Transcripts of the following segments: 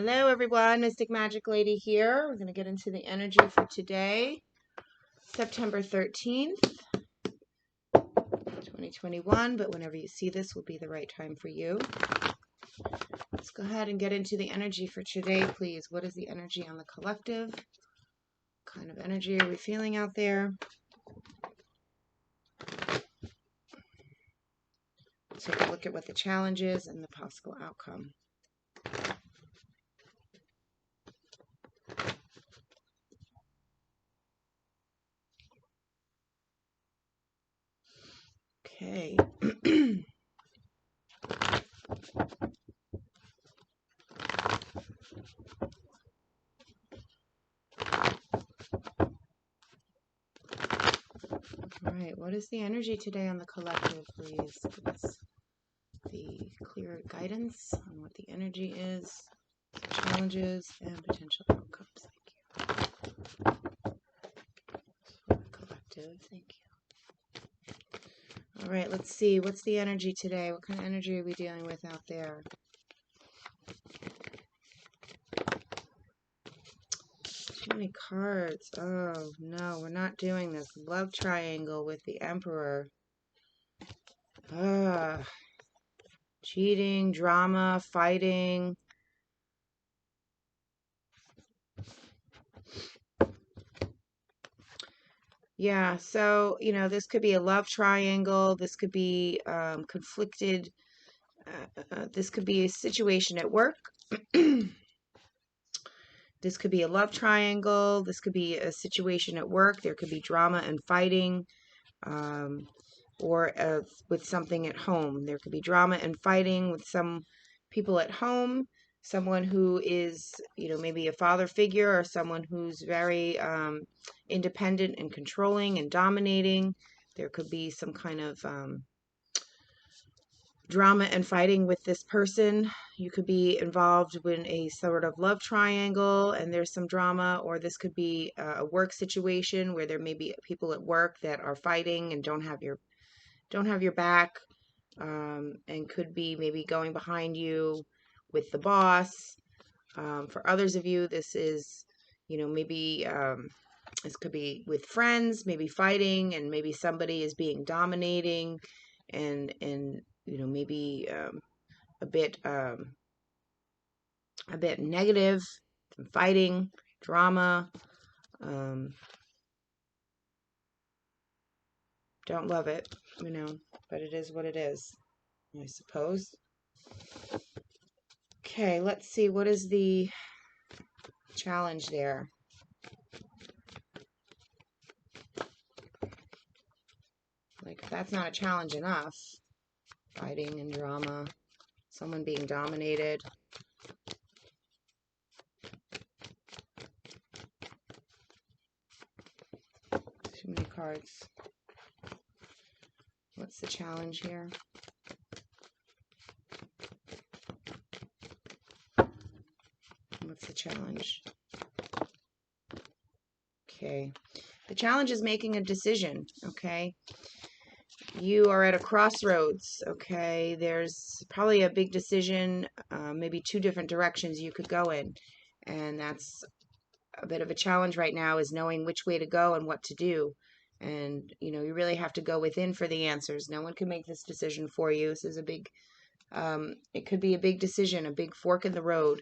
Hello everyone, Mystic Magic Lady here. We're going to get into the energy for today, September 13th, 2021, but whenever you see this will be the right time for you. Let's go ahead and get into the energy for today, please. What is the energy on the collective? What kind of energy are we feeling out there? Let's take a look at what the challenge is and the possible outcome. Okay. All right, what is the energy today on the collective, please? Give us the clear guidance on what the energy is, challenges, and potential outcomes. Thank you. For the collective, thank you. All right, let's see. What's the energy today? What kind of energy are we dealing with out there? Too many cards. Oh, no, we're not doing this. Love triangle with the Emperor. Cheating, drama, fighting. Yeah, so, this could be a love triangle. This could be conflicted. This could be a situation at work. This could be a love triangle. This could be a situation at work. There could be drama and fighting, or with something at home. There could be drama and fighting with some people at home. Someone who is, maybe a father figure, or someone who's very independent and controlling and dominating. There could be some kind of drama and fighting with this person. You could be involved in a sort of love triangle and there's some drama, or this could be a work situation where there may be people at work that are fighting and don't have your back, and could be maybe going behind you with the boss. For others of you, this is, maybe this could be with friends, maybe fighting, and maybe somebody is being dominating and maybe a bit negative, some fighting, drama. Don't love it, but it is what it is, I suppose. Okay, let's see, what is the challenge there? Like, if that's not a challenge enough, fighting and drama, someone being dominated. Too many cards. What's the challenge here? What's the challenge? Okay. The challenge is making a decision, okay? You are at a crossroads, okay? There's probably a big decision, maybe two different directions you could go in. And that's a bit of a challenge right now, is knowing which way to go and what to do. And, you really have to go within for the answers. No one can make this decision for you. This is a big, it could be a big decision, a big fork in the road.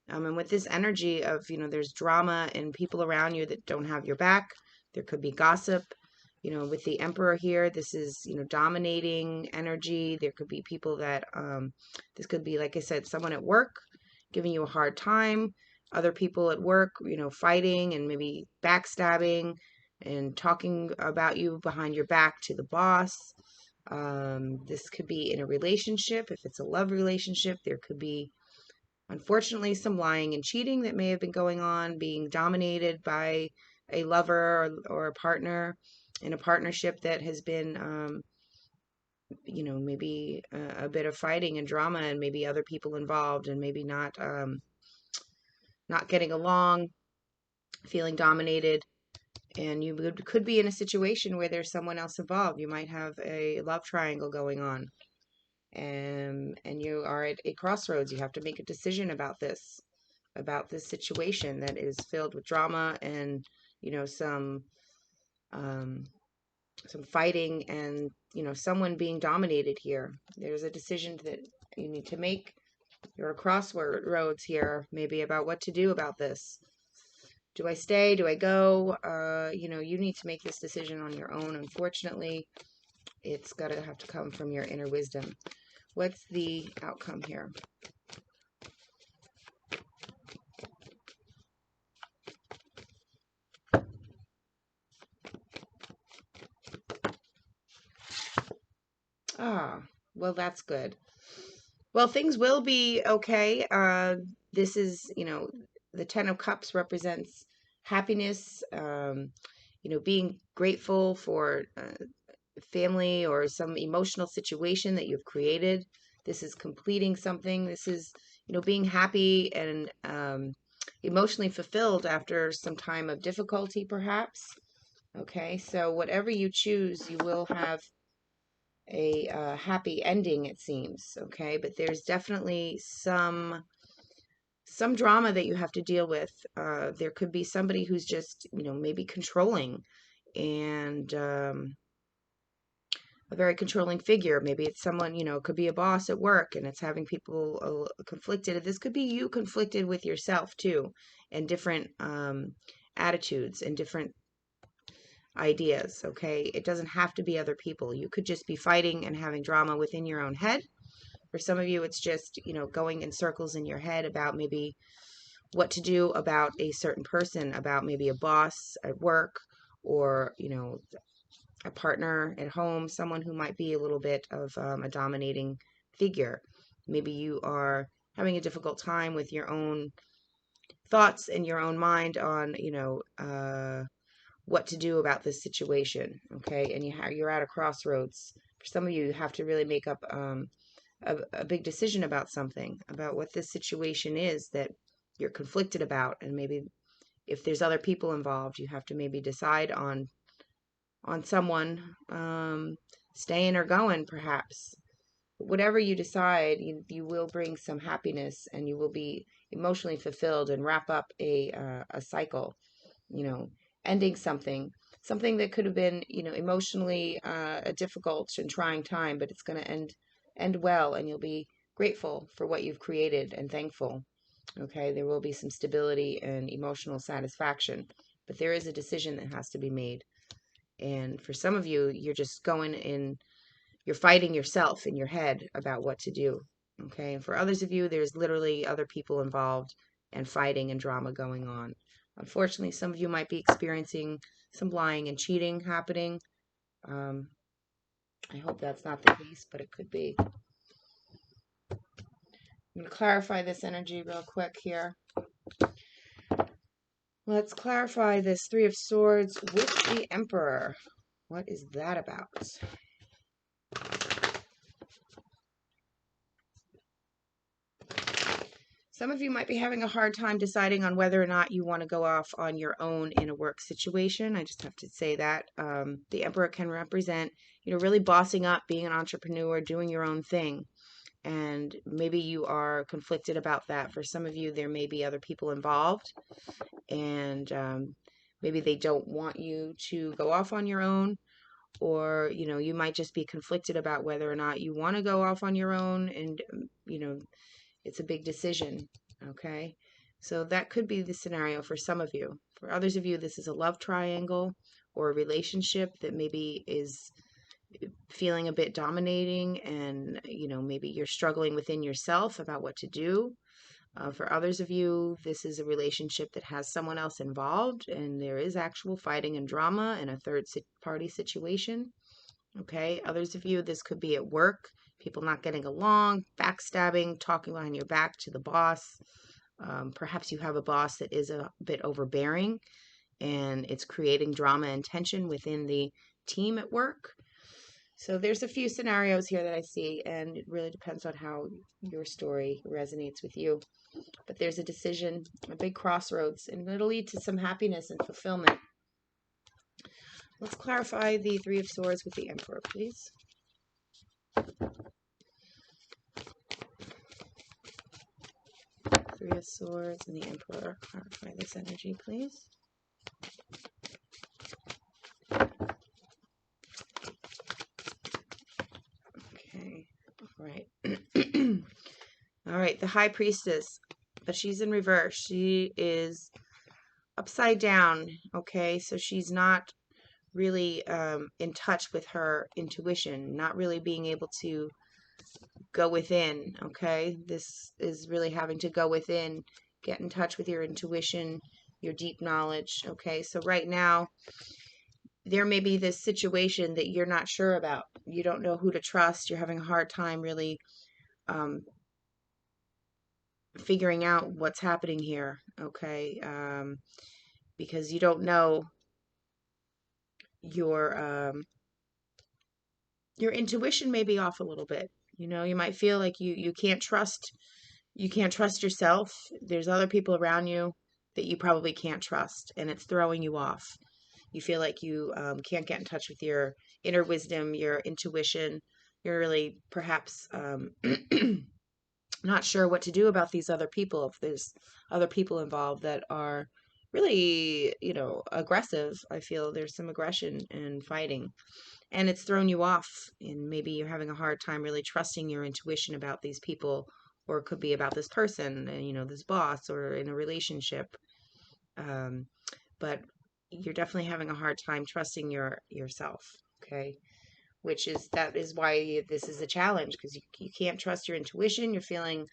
And with this energy of, there's drama and people around you that don't have your back. There could be gossip. With the Emperor here, this is, dominating energy. There could be people that, this could be, like I said, someone at work giving you a hard time. Other people at work, fighting and maybe backstabbing and talking about you behind your back to the boss. This could be in a relationship. If it's a love relationship, there could be, unfortunately, some lying and cheating that may have been going on, being dominated by a lover or a partner in a partnership that has been, maybe a bit of fighting and drama, and maybe other people involved, and maybe not getting along, feeling dominated. And you could be in a situation where there's someone else involved. You might have a love triangle going on. And you are at a crossroads. You have to make a decision about this. about this situation that is filled with drama and, um, some fighting and, someone being dominated here. There's a decision that you need to make. You're at crossroads here, maybe about what to do about this. Do I stay? Do I go? You need to make this decision on your own. Unfortunately, it's got to have to come from your inner wisdom. What's the outcome here? Ah, well, that's good. Well, things will be okay. This is, the Ten of Cups represents happiness, being grateful for family or some emotional situation that you've created. This is completing something. This is, being happy and emotionally fulfilled after some time of difficulty, perhaps. Okay, so whatever you choose, you will have a happy ending, it seems. Okay, but there's definitely some drama that you have to deal with. There could be somebody who's just, maybe controlling and a very controlling figure. Maybe it's someone, it could be a boss at work and it's having people conflicted. This could be you conflicted with yourself too, and different attitudes and different ideas. Okay, it doesn't have to be other people. You could just be fighting and having drama within your own head. For some of you, it's just, going in circles in your head about maybe what to do about a certain person, about maybe a boss at work, or, a partner at home, someone who might be a little bit of a dominating figure. Maybe you are having a difficult time with your own thoughts and your own mind on, what to do about this situation. Okay, and you're at a crossroads. For some of you, you have to really make up a big decision about something, about what this situation is that you're conflicted about, and maybe if there's other people involved, you have to maybe decide on someone staying or going, perhaps. Whatever you decide, you will bring some happiness and you will be emotionally fulfilled and wrap up a cycle, you know, ending something that could have been, emotionally a difficult and trying time, but it's going to end well, and you'll be grateful for what you've created and thankful. Okay, there will be some stability and emotional satisfaction, but there is a decision that has to be made. And for some of you, you're just you're fighting yourself in your head about what to do. Okay. And for others of you, there's literally other people involved and fighting and drama going on. Unfortunately, some of you might be experiencing some lying and cheating happening. Um, I hope that's not the case, but it could be. I'm going to clarify this energy real quick here. Let's clarify this Three of Swords with the Emperor. What is that about? Some of you might be having a hard time deciding on whether or not you want to go off on your own in a work situation. I just have to say that the Emperor can represent, really bossing up, being an entrepreneur, doing your own thing. And maybe you are conflicted about that. For some of you, there may be other people involved, and maybe they don't want you to go off on your own, or, you might just be conflicted about whether or not you want to go off on your own, and, it's a big decision. Okay, so that could be the scenario for some of you. For others of you, this is a love triangle or a relationship that maybe is feeling a bit dominating, and maybe you're struggling within yourself about what to do. For others of you, this is a relationship that has someone else involved, and there is actual fighting and drama and a third party situation. Okay, others of you, this could be at work, people not getting along, backstabbing, talking behind your back to the boss. Perhaps you have a boss that is a bit overbearing, and it's creating drama and tension within the team at work. So there's a few scenarios here that I see, and it really depends on how your story resonates with you. But there's a decision, a big crossroads, and it'll lead to some happiness and fulfillment. Let's clarify the Three of Swords with the Emperor, please. Three of Swords and the Emperor. Clarify this energy, please. Okay. All right. All right. The High Priestess. But she's in reverse. She is upside down. Okay. So she's not really in touch with her intuition, not really being able to go within. Okay. This is really having to go within, get in touch with your intuition, your deep knowledge. Okay. So right now, there may be this situation that you're not sure about. You don't know who to trust. You're having a hard time really figuring out what's happening here. Okay. Because you don't know your intuition may be off a little bit. You know, you might feel like you can't trust yourself. There's other people around you that you probably can't trust, and it's throwing you off. You feel like you can't get in touch with your inner wisdom, your intuition. You're really perhaps not sure what to do about these other people. If there's other people involved that are really, aggressive, I feel there's some aggression and fighting, and it's thrown you off, and maybe you're having a hard time really trusting your intuition about these people, or it could be about this person, this boss, or in a relationship. But you're definitely having a hard time trusting yourself. Okay. That is why this is a challenge, because you can't trust your intuition. You're feeling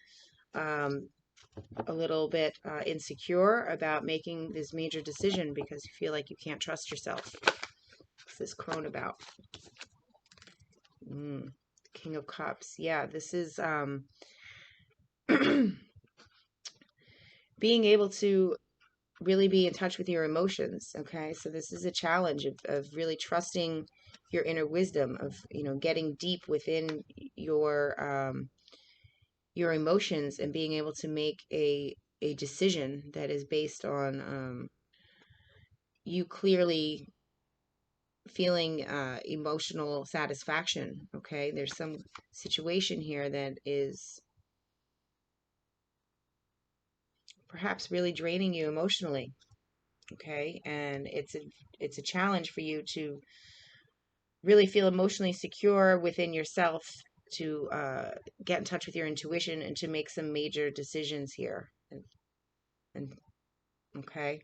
a little bit insecure about making this major decision because you feel like you can't trust yourself. What's this crone about? King of Cups. Yeah, this is being able to really be in touch with your emotions. Okay, so this is a challenge of really trusting your inner wisdom, of getting deep within your emotions and being able to make a decision that is based on you clearly feeling emotional satisfaction. Okay, there's some situation here that is perhaps really draining you emotionally. Okay, and it's a challenge for you to really feel emotionally secure within yourself, to get in touch with your intuition and to make some major decisions here. And okay,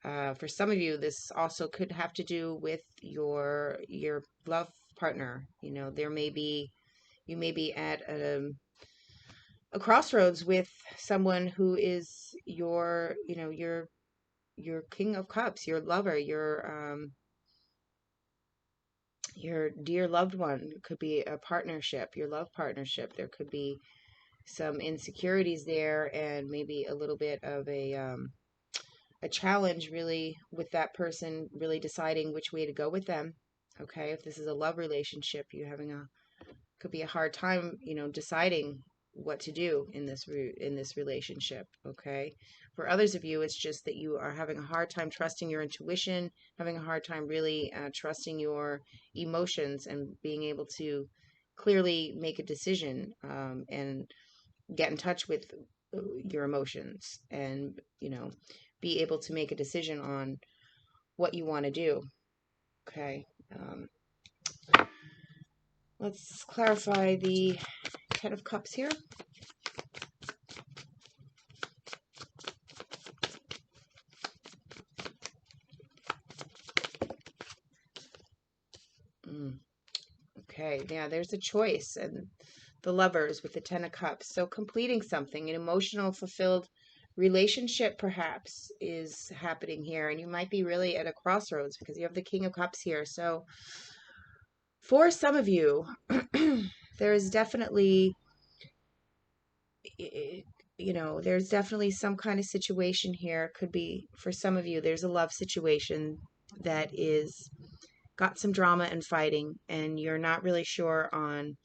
for some of you, this also could have to do with your love partner. You may be at a crossroads with someone who is your King of Cups, your lover, your dear loved one. It could be a partnership, your love partnership. There could be some insecurities there, and maybe a little bit of a challenge really with that person, really deciding which way to go with them. Okay, if this is a love relationship, you're having could be a hard time, deciding what to do in this relationship. Okay, for others of you, it's just that you are having a hard time trusting your intuition, having a hard time really trusting your emotions, and being able to clearly make a decision, and get in touch with your emotions, and be able to make a decision on what you want to do. Okay. Let's clarify the Ten of Cups here. Okay, yeah, there's a choice, and the Lovers with the Ten of Cups. So completing something, an emotional, fulfilled relationship perhaps is happening here, and you might be really at a crossroads because you have the King of Cups here. So for some of you, there is definitely, there's definitely some kind of situation here. Could be for some of you, there's a love situation that is got some drama and fighting, and you're not really sure on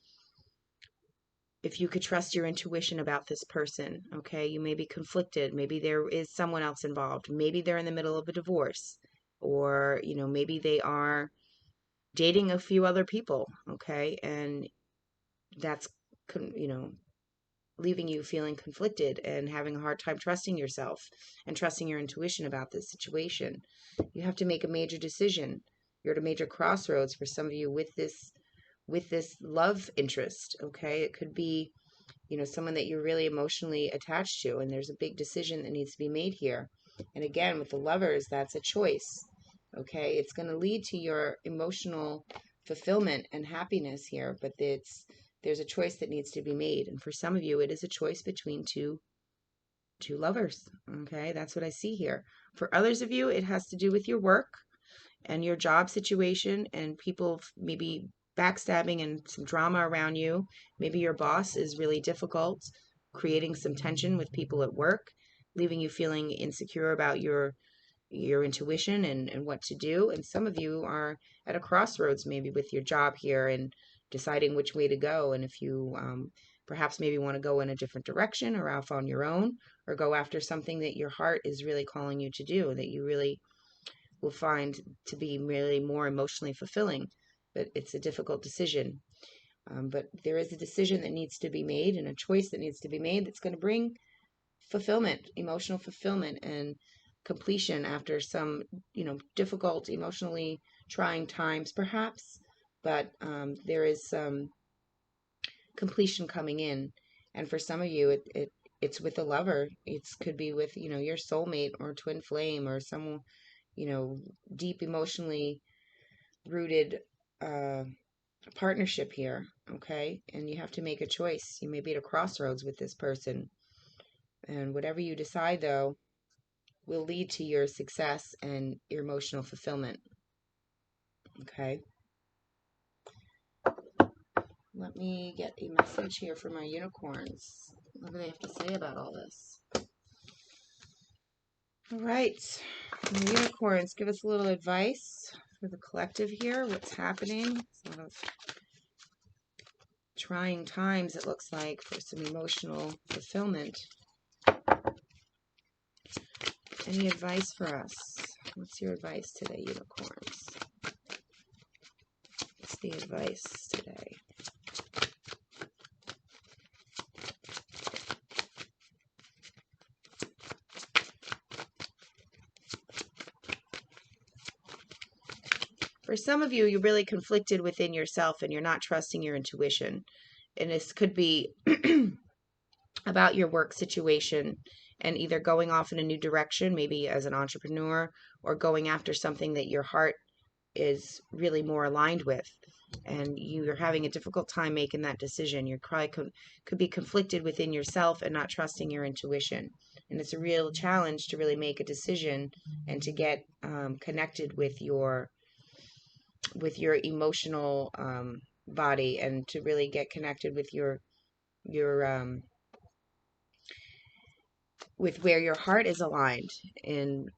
if you could trust your intuition about this person. Okay, you may be conflicted. Maybe there is someone else involved. Maybe they're in the middle of a divorce, or maybe they are dating a few other people. Okay, and that's you know leaving you feeling conflicted and having a hard time trusting yourself and trusting your intuition about this situation. You have to make a major decision. You're at a major crossroads for some of you with this love interest, okay? It could be, someone that you're really emotionally attached to, and there's a big decision that needs to be made here. And again, with the lovers, that's a choice, okay? It's going to lead to your emotional fulfillment and happiness here, but there's a choice that needs to be made. And for some of you, it is a choice between two lovers, okay? That's what I see here. For others of you, it has to do with your work and your job situation and people maybe backstabbing and some drama around you. Maybe your boss is really difficult, creating some tension with people at work, leaving you feeling insecure about your intuition and what to do. And some of you are at a crossroads maybe with your job here and deciding which way to go. And if you perhaps maybe want to go in a different direction or off on your own, or go after something that your heart is really calling you to do, that you really will find to be really more emotionally fulfilling. But it's a difficult decision. But there is a decision that needs to be made and a choice that needs to be made that's going to bring fulfillment, emotional fulfillment and completion after some, difficult, emotionally trying times perhaps. But there is some completion coming in. And for some of you, it's with a lover. It could be with, your soulmate or twin flame or someone, deep emotionally rooted partnership here, okay? And you have to make a choice. You may be at a crossroads with this person. And whatever you decide, though, will lead to your success and your emotional fulfillment, okay? Let me get a message here for my unicorns. What do they have to say about all this? All right, unicorns, give us a little advice for the collective here. What's happening? Sort of trying times, it looks like, for some emotional fulfillment. Any advice for us? What's your advice today, unicorns? What's the advice today? For some of you, you're really conflicted within yourself and you're not trusting your intuition. And this could be about your work situation and either going off in a new direction, maybe as an entrepreneur, or going after something that your heart is really more aligned with. And you're having a difficult time making that decision. You're probably could be conflicted within yourself and not trusting your intuition. And it's a real challenge to really make a decision and to get connected with your emotional body, and to really get connected with your with where your heart is aligned, and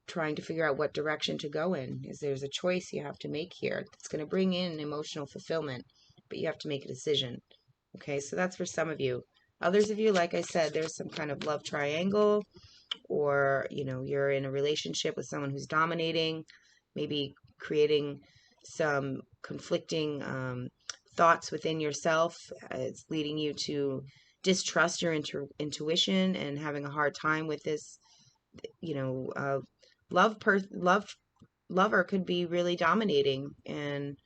trying to figure out what direction to go in. Is there's a choice you have to make here that's going to bring in emotional fulfillment, but you have to make a decision. Okay, so that's for some of you. Others of you, like I said, there's some kind of love triangle, or you're in a relationship with someone who's dominating, maybe creating some conflicting thoughts within yourself. It's leading you to distrust your intuition and having a hard time with this. Lover could be really dominating, and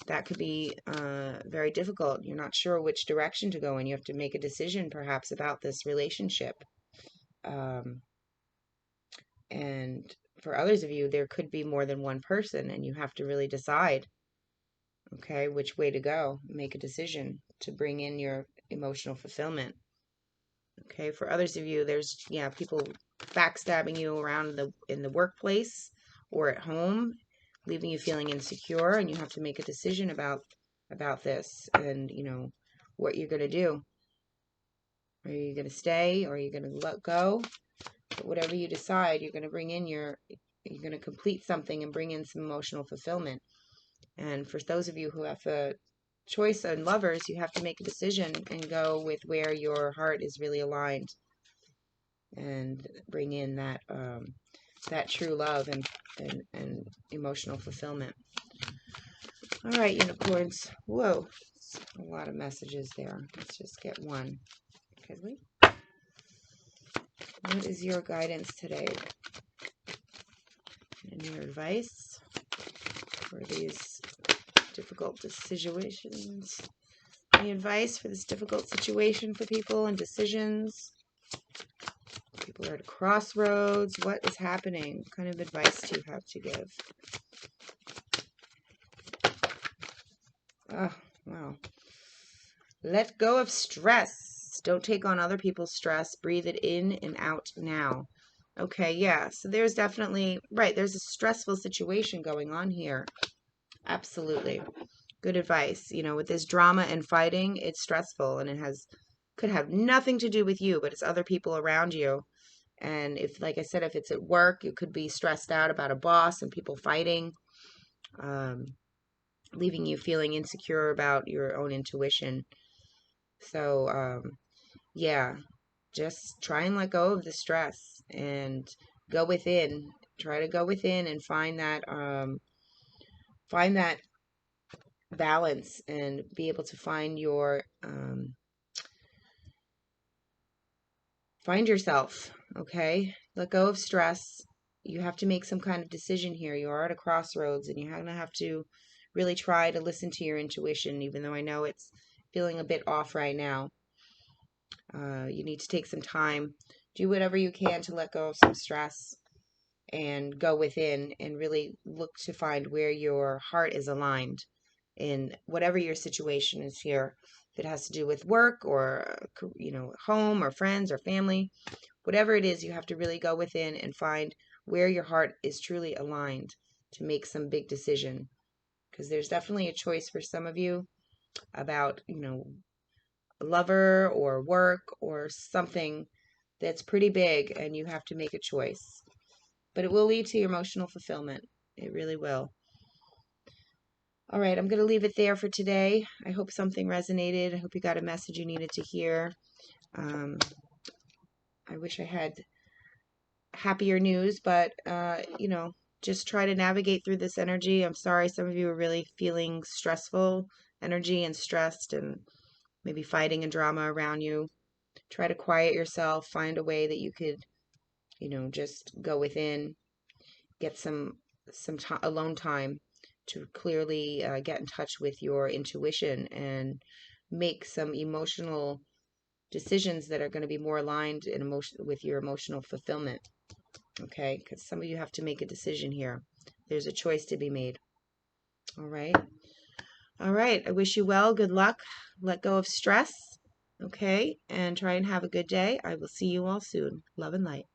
that could be very difficult. You're not sure which direction to go in. You have to make a decision perhaps about this relationship. And for others of you, there could be more than one person, and you have to really decide, okay, which way to go. Make a decision to bring in your emotional fulfillment. Okay, for others of you, there's people backstabbing you around in the workplace or at home, leaving you feeling insecure, and you have to make a decision about this and what you're going to do. Are you going to stay, or are you going to let go? But whatever you decide, you're going to bring in you're going to complete something and bring in some emotional fulfillment. And for those of you who have a choice on lovers, you have to make a decision and go with where your heart is really aligned, and bring in that true love and emotional fulfillment. All right, unicorns. Whoa, a lot of messages there. Let's just get one. Kesley, what is your guidance today and your advice for these difficult situations? Any advice for this difficult situation for people and decisions? People are at a crossroads. What is happening? What kind of advice do you have to give? Oh, wow. Let go of stress. Don't take on other people's stress. Breathe it in and out now. Okay, yeah. So there's definitely, right, there's a stressful situation going on here. Absolutely. Good advice. You know, with this drama and fighting, it's stressful, and could have nothing to do with you, but it's other people around you. And if, like I said, if it's at work, you could be stressed out about a boss and people fighting, leaving you feeling insecure about your own intuition. So, yeah, just try and let go of the stress and go within. Try to go within and find that balance and be able to find find yourself. Okay, let go of stress. You have to make some kind of decision here. You are at a crossroads, and you're gonna have to really try to listen to your intuition, even though I know it's feeling a bit off right now. You need to take some time, do whatever you can to let go of some stress and go within and really look to find where your heart is aligned in whatever your situation is here. If it has to do with work or, home or friends or family, whatever it is, you have to really go within and find where your heart is truly aligned to make some big decision. Because there's definitely a choice for some of you about, a lover or work or something that's pretty big, and you have to make a choice. But it will lead to your emotional fulfillment. It really will. All right, I'm going to leave it there for today. I hope something resonated. I hope you got a message you needed to hear. I wish I had happier news, but, just try to navigate through this energy. I'm sorry some of you are really feeling stressful energy and stressed and maybe fighting and drama around you. Try to quiet yourself. Find a way that you could, just go within, get some alone time to clearly get in touch with your intuition and make some emotional decisions that are going to be more aligned with your emotional fulfillment. Okay, because some of you have to make a decision here. There's a choice to be made. All right. All right. I wish you well. Good luck. Let go of stress. Okay. And try and have a good day. I will see you all soon. Love and light.